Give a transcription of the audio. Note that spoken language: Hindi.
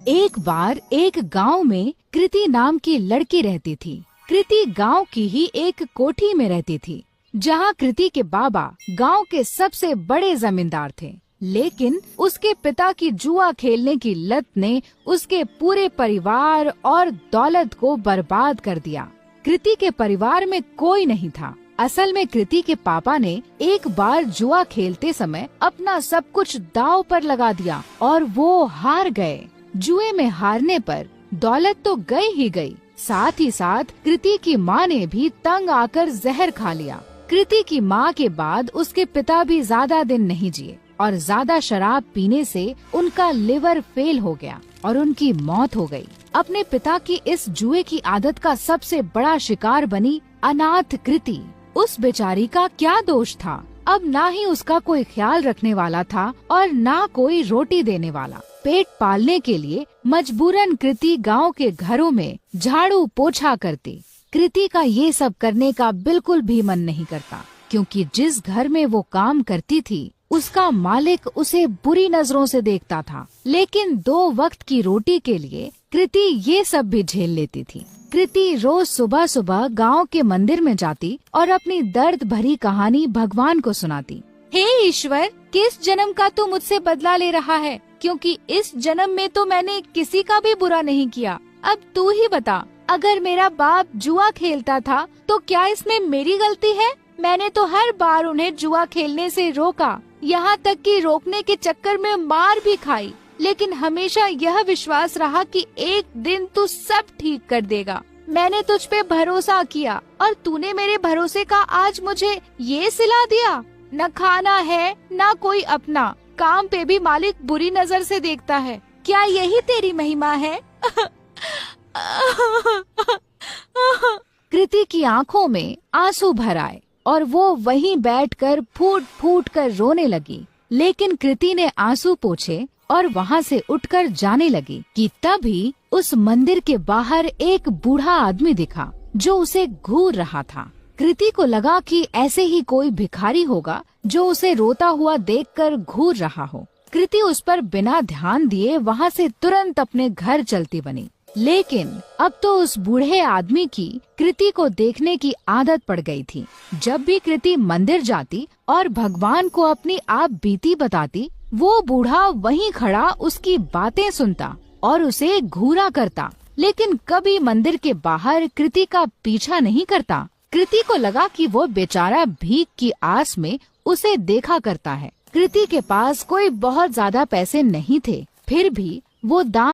एक बार एक गांव में कृति नाम की लड़की रहती थी। कृति गांव की ही एक कोठी में रहती थी, जहां कृति के बाबा गांव के सबसे बड़े जमींदार थे। लेकिन उसके पिता की जुआ खेलने की लत ने उसके पूरे परिवार और दौलत को बर्बाद कर दिया। कृति के परिवार में कोई नहीं था। असल में कृति के पापा ने एक बार जुआ खेलते समय अपना सब कुछ दांव पर लगा दिया और वो हार गए। जुए में हारने पर दौलत तो गई ही गई, साथ ही साथ कृति की माँ ने भी तंग आकर जहर खा लिया। कृति की माँ के बाद उसके पिता भी ज्यादा दिन नहीं जिए और ज्यादा शराब पीने से उनका लिवर फेल हो गया और उनकी मौत हो गई। अपने पिता की इस जुए की आदत का सबसे बड़ा शिकार बनी अनाथ कृति। उस बेचारी का क्या दोष था? अब ना ही उसका कोई ख्याल रखने वाला था और ना कोई रोटी देने वाला। पेट पालने के लिए मजबूरन कृति गांव के घरों में झाड़ू पोछा करती। कृति का ये सब करने का बिल्कुल भी मन नहीं करता, क्योंकि जिस घर में वो काम करती थी उसका मालिक उसे बुरी नजरों से देखता था। लेकिन 2 वक्त की रोटी के लिए कृति ये सब भी झेल लेती थी। कृति रोज सुबह सुबह गांव के मंदिर में जाती और अपनी दर्द भरी कहानी भगवान को सुनाती। हे ईश्वर, किस जन्म का तू मुझसे बदला ले रहा है? क्योंकि इस जन्म में तो मैंने किसी का भी बुरा नहीं किया। अब तू ही बता, अगर मेरा बाप जुआ खेलता था तो क्या इसमें मेरी गलती है? मैंने तो हर बार उन्हें जुआ खेलने से रोका, यहाँ तक कि रोकने के चक्कर में मार भी खाई, लेकिन हमेशा यह विश्वास रहा कि एक दिन तू सब ठीक कर देगा। मैंने तुझ पे भरोसा किया और तूने मेरे भरोसे का आज मुझे ये सिला दिया। न खाना है न कोई अपना, काम पे भी मालिक बुरी नजर से देखता है। क्या यही तेरी महिमा है? कृति की आंखों में आंसू भर आए और वो वहीं बैठकर फूट फूट कर रोने लगी। लेकिन कृति ने आंसू पोंछे और वहाँ से उठकर जाने लगी कि तभी उस मंदिर के बाहर एक बूढ़ा आदमी दिखा जो उसे घूर रहा था। कृति को लगा कि ऐसे ही कोई भिखारी होगा जो उसे रोता हुआ देखकर घूर रहा हो। कृति उस पर बिना ध्यान दिए वहाँ से तुरंत अपने घर चलती बनी। लेकिन अब तो उस बूढ़े आदमी की कृति को देखने की आदत पड़ गई थी। जब भी कृति मंदिर जाती और भगवान को अपनी आप बीती बताती, वो बूढ़ा वहीं खड़ा उसकी बातें सुनता और उसे घूरा करता, लेकिन कभी मंदिर के बाहर कृति का पीछा नहीं करता। कृति को लगा कि वो बेचारा भीख की आस में उसे देखा करता है। कृति के पास कोई बहुत ज्यादा पैसे नहीं थे, फिर भी वो दान